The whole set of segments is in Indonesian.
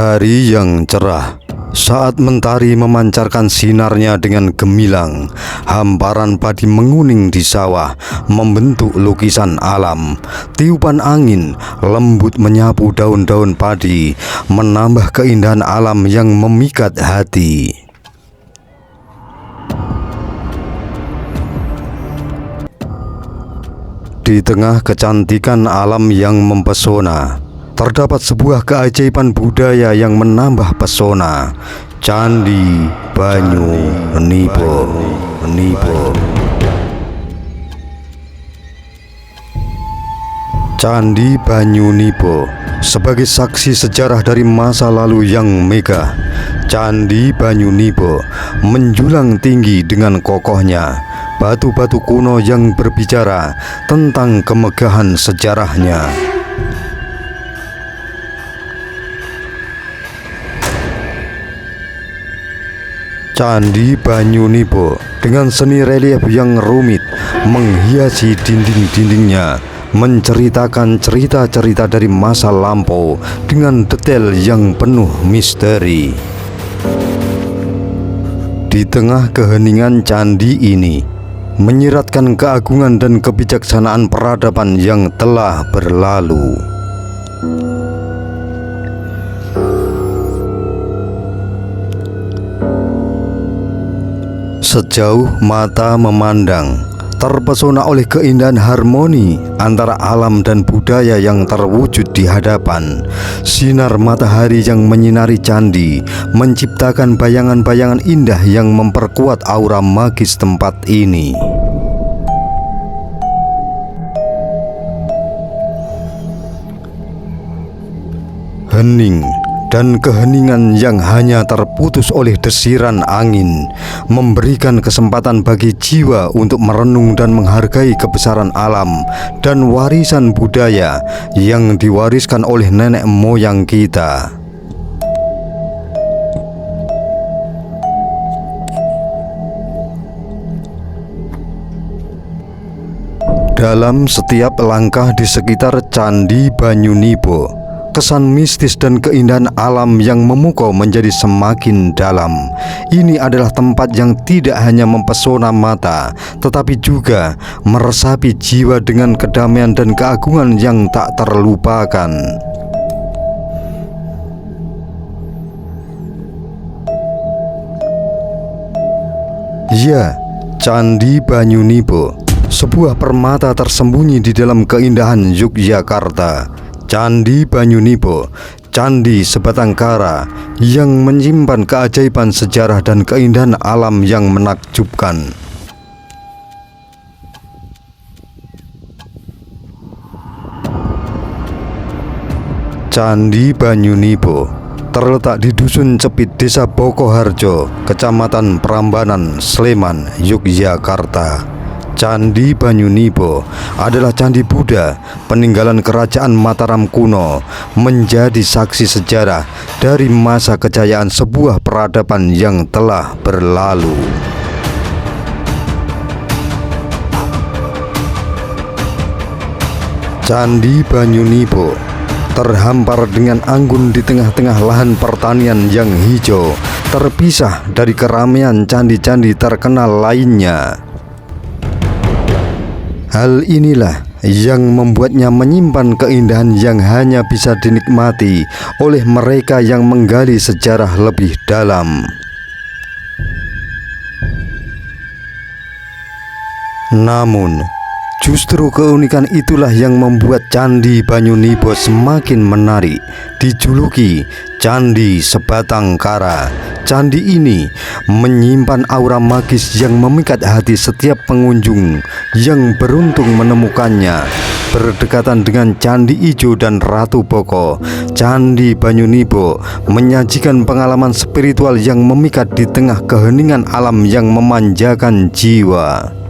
Hari yang cerah, saat mentari memancarkan sinarnya dengan gemilang, hamparan padi menguning di sawah membentuk lukisan alam. Tiupan angin lembut menyapu daun-daun padi, menambah keindahan alam yang memikat hati. Di tengah kecantikan alam yang mempesona, terdapat sebuah keajaiban budaya yang menambah pesona. Candi Banyu Nipo. Candi Banyu Nipo sebagai saksi sejarah dari masa lalu yang megah. Candi Banyu Nipo menjulang tinggi dengan kokohnya, batu-batu kuno yang berbicara tentang kemegahan sejarahnya. Candi Banyu Nipo dengan seni relief yang rumit menghiasi dinding-dindingnya, menceritakan cerita-cerita dari masa lampau dengan detail yang penuh misteri. Di tengah keheningan candi ini menyiratkan keagungan dan kebijaksanaan peradaban yang telah berlalu. Sejauh mata memandang, terpesona oleh keindahan harmoni antara alam dan budaya yang terwujud di hadapan. Sinar matahari yang menyinari candi menciptakan bayangan-bayangan indah yang memperkuat aura magis tempat ini. Hening dan keheningan yang hanya terputus oleh desiran angin memberikan kesempatan bagi jiwa untuk merenung dan menghargai kebesaran alam dan warisan budaya yang diwariskan oleh nenek moyang kita. Dalam setiap langkah di sekitar Candi Banyu Nipo, kesan mistis dan keindahan alam yang memukau menjadi semakin dalam. Ini adalah tempat yang tidak hanya mempesona mata, tetapi juga meresapi jiwa dengan kedamaian dan keagungan yang tak terlupakan. Ya, Candi Banyu Nipo, sebuah permata tersembunyi di dalam keindahan Yogyakarta. Candi Banyu Nipo, candi sebatang kara yang menyimpan keajaiban sejarah dan keindahan alam yang menakjubkan. Candi Banyu Nipo terletak di Dusun Cepit, Desa Bokoharjo, Kecamatan Prambanan, Sleman, Yogyakarta. Candi Banyu Nipo adalah candi Buddha peninggalan kerajaan Mataram kuno, menjadi saksi sejarah dari masa kejayaan sebuah peradaban yang telah berlalu. Candi Banyu Nipo terhampar dengan anggun di tengah-tengah lahan pertanian yang hijau, terpisah dari keramaian candi-candi terkenal lainnya. Hal inilah yang membuatnya menyimpan keindahan yang hanya bisa dinikmati oleh mereka yang menggali sejarah lebih dalam. Namun, justru keunikan itulah yang membuat Candi Banyu Nipo semakin menarik. Dijuluki Candi Sebatang Kara, candi ini menyimpan aura magis yang memikat hati setiap pengunjung yang beruntung menemukannya. Berdekatan dengan Candi Ijo dan Ratu Boko, Candi Banyu Nipo menyajikan pengalaman spiritual yang memikat di tengah keheningan alam yang memanjakan jiwa.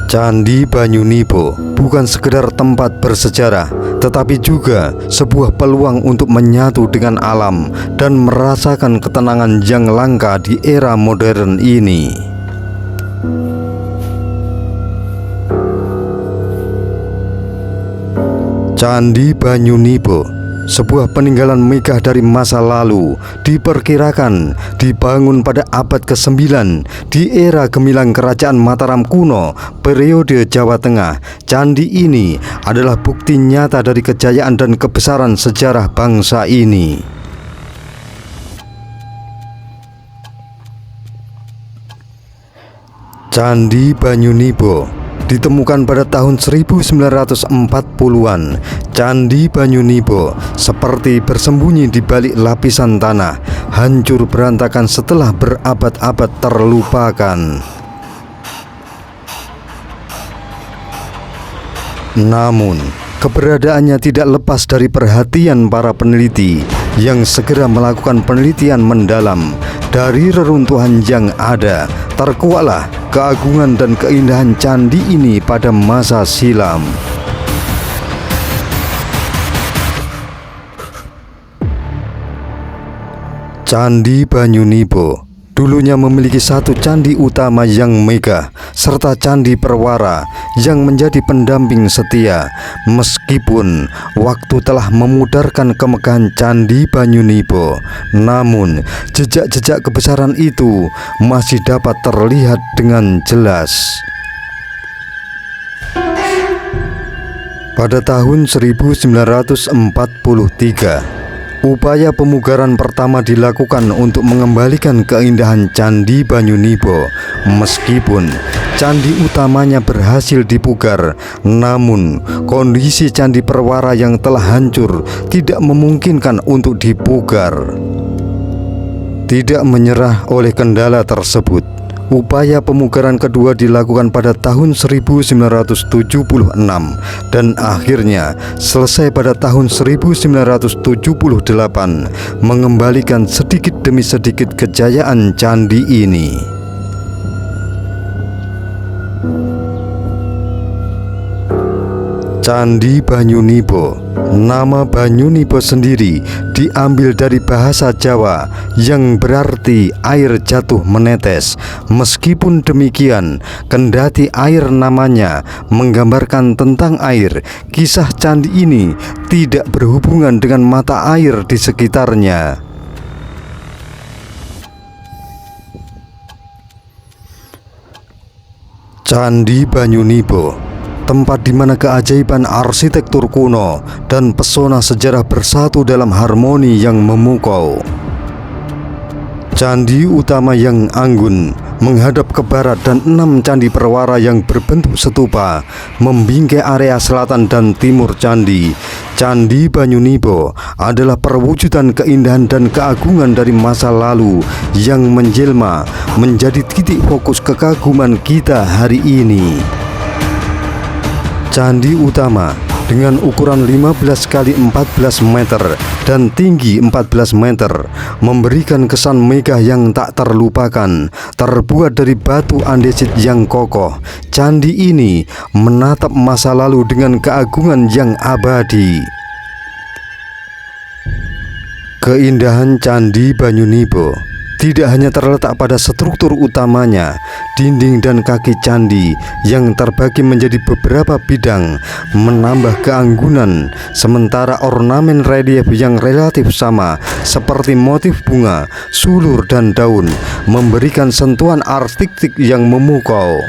Candi Banyu Nipo bukan sekedar tempat bersejarah, tetapi juga sebuah peluang untuk menyatu dengan alam dan merasakan ketenangan yang langka di era modern ini. Candi Banyunibo, sebuah peninggalan megah dari masa lalu, diperkirakan dibangun pada abad ke-9 di era gemilang kerajaan Mataram kuno, periode Jawa Tengah. Candi ini adalah bukti nyata dari kejayaan dan kebesaran sejarah bangsa ini. Candi Banyunibo ditemukan pada tahun 1940-an. Candi Banyunibo seperti bersembunyi di balik lapisan tanah, hancur berantakan setelah berabad-abad terlupakan. Namun, keberadaannya tidak lepas dari perhatian para peneliti yang segera melakukan penelitian mendalam. Dari reruntuhan yang ada, terkuaklah keagungan dan keindahan candi ini pada masa silam. Candi Banyunibo dulunya memiliki satu candi utama yang megah, serta candi perwara yang menjadi pendamping setia. Meskipun waktu telah memudarkan kemegahan Candi Banyunibo, namun jejak-jejak kebesaran itu masih dapat terlihat dengan jelas. Pada tahun 1943, upaya pemugaran pertama dilakukan untuk mengembalikan keindahan Candi Banyunibo. Meskipun candi utamanya berhasil dipugar, namun kondisi candi perwara yang telah hancur tidak memungkinkan untuk dipugar. Tidak menyerah oleh kendala tersebut, upaya pemugaran kedua dilakukan pada tahun 1976 dan akhirnya selesai pada tahun 1978, mengembalikan sedikit demi sedikit kejayaan candi ini. Candi Banyunibo. Nama Banyunibo sendiri diambil dari bahasa Jawa yang berarti air jatuh menetes. Meskipun demikian, kendati air namanya menggambarkan tentang air, kisah candi ini tidak berhubungan dengan mata air di sekitarnya. Candi Banyunibo, tempat di mana keajaiban arsitektur kuno dan pesona sejarah bersatu dalam harmoni yang memukau. Candi utama yang anggun menghadap ke barat dan 6 candi perwara yang berbentuk stupa membingkai area selatan dan timur candi. Candi Banyunibo adalah perwujudan keindahan dan keagungan dari masa lalu yang menjelma menjadi titik fokus kekaguman kita hari ini. Candi utama dengan ukuran 15 kali 14 meter dan tinggi 14 meter memberikan kesan megah yang tak terlupakan. Terbuat dari batu andesit yang kokoh, candi ini menatap masa lalu dengan keagungan yang abadi. Keindahan Candi Banyunibo tidak hanya terletak pada struktur utamanya, dinding dan kaki candi yang terbagi menjadi beberapa bidang menambah keanggunan, sementara ornamen relief yang relatif sama seperti motif bunga, sulur dan daun memberikan sentuhan artistik yang memukau.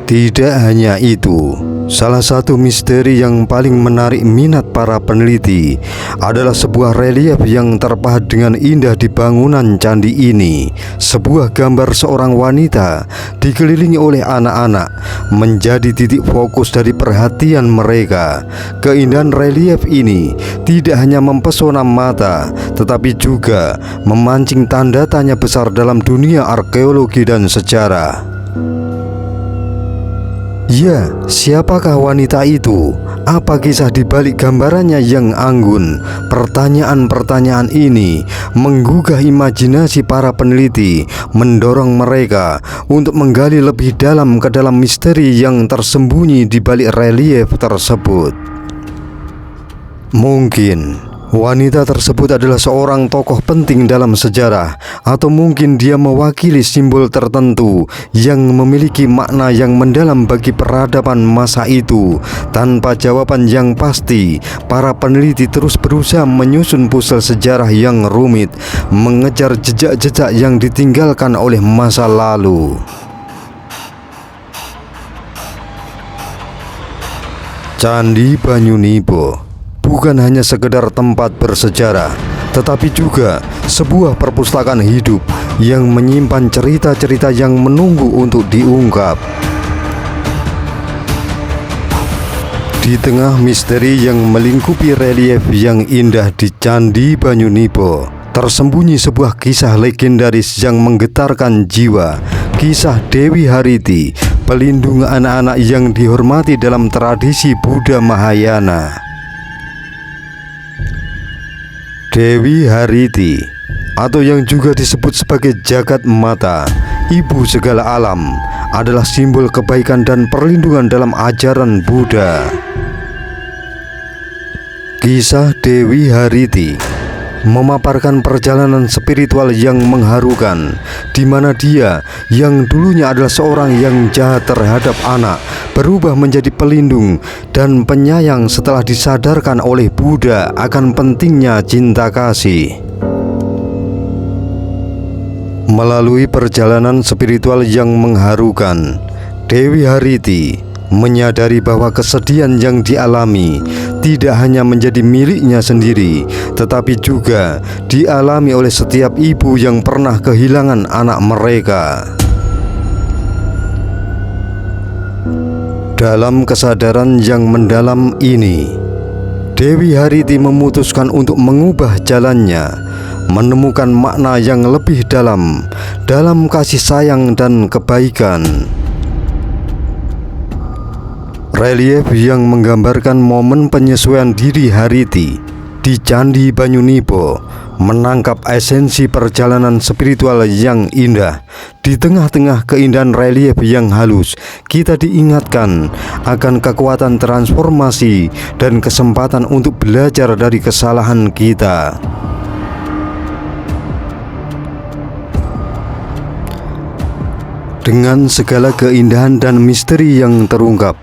Tidak hanya itu, salah satu misteri yang paling menarik minat para peneliti adalah sebuah relief yang terpahat dengan indah di bangunan candi ini. Sebuah gambar seorang wanita dikelilingi oleh anak-anak menjadi titik fokus dari perhatian mereka. Keindahan relief ini tidak hanya mempesona mata, tetapi juga memancing tanda tanya besar dalam dunia arkeologi dan sejarah. Ya, siapakah wanita itu? Apa kisah di balik gambarannya yang anggun? Pertanyaan-pertanyaan ini menggugah imajinasi para peneliti, mendorong mereka untuk menggali lebih dalam ke dalam misteri yang tersembunyi di balik relief tersebut. Mungkin Wanita tersebut adalah seorang tokoh penting dalam sejarah, atau mungkin dia mewakili simbol tertentu yang memiliki makna yang mendalam bagi peradaban masa itu. Tanpa jawaban yang pasti, para peneliti terus berusaha menyusun puzzle sejarah yang rumit, mengejar jejak-jejak yang ditinggalkan oleh masa lalu. Candi Banyunibo bukan hanya sekedar tempat bersejarah, tetapi juga sebuah perpustakaan hidup yang menyimpan cerita-cerita yang menunggu untuk diungkap. Di tengah misteri yang melingkupi relief yang indah di Candi Banyunibo, tersembunyi sebuah kisah legendaris yang menggetarkan jiwa. Kisah Dewi Hariti, pelindung anak-anak yang dihormati dalam tradisi Buddha Mahayana. Dewi Hariti, atau yang juga disebut sebagai Jagat Mata, ibu segala alam, adalah simbol kebaikan dan perlindungan dalam ajaran Buddha. Kisah Dewi Hariti memaparkan perjalanan spiritual yang mengharukan, di mana dia yang dulunya adalah seorang yang jahat terhadap anak berubah menjadi pelindung dan penyayang setelah disadarkan oleh Buddha akan pentingnya cinta kasih. Melalui perjalanan spiritual yang mengharukan, Dewi Hariti menyadari bahwa kesedihan yang dialami tidak hanya menjadi miliknya sendiri, tetapi juga dialami oleh setiap ibu yang pernah kehilangan anak mereka. Dalam kesadaran yang mendalam ini, Dewi Hariti memutuskan untuk mengubah jalannya, menemukan makna yang lebih dalam kasih sayang dan kebaikan. Relief yang menggambarkan momen penyesuaian diri Hariti di Candi Banyunibo menangkap esensi perjalanan spiritual yang indah. Di tengah-tengah keindahan relief yang halus, kita diingatkan akan kekuatan transformasi dan kesempatan untuk belajar dari kesalahan kita. Dengan segala keindahan dan misteri yang terungkap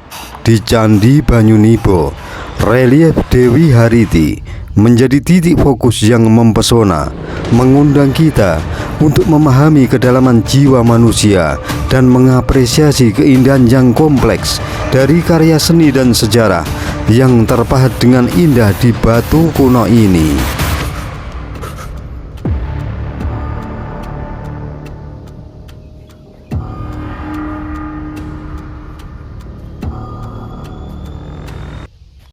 di Candi Banyunibo, relief Dewi Hariti menjadi titik fokus yang mempesona, mengundang kita untuk memahami kedalaman jiwa manusia dan mengapresiasi keindahan yang kompleks dari karya seni dan sejarah yang terpahat dengan indah di batu kuno ini.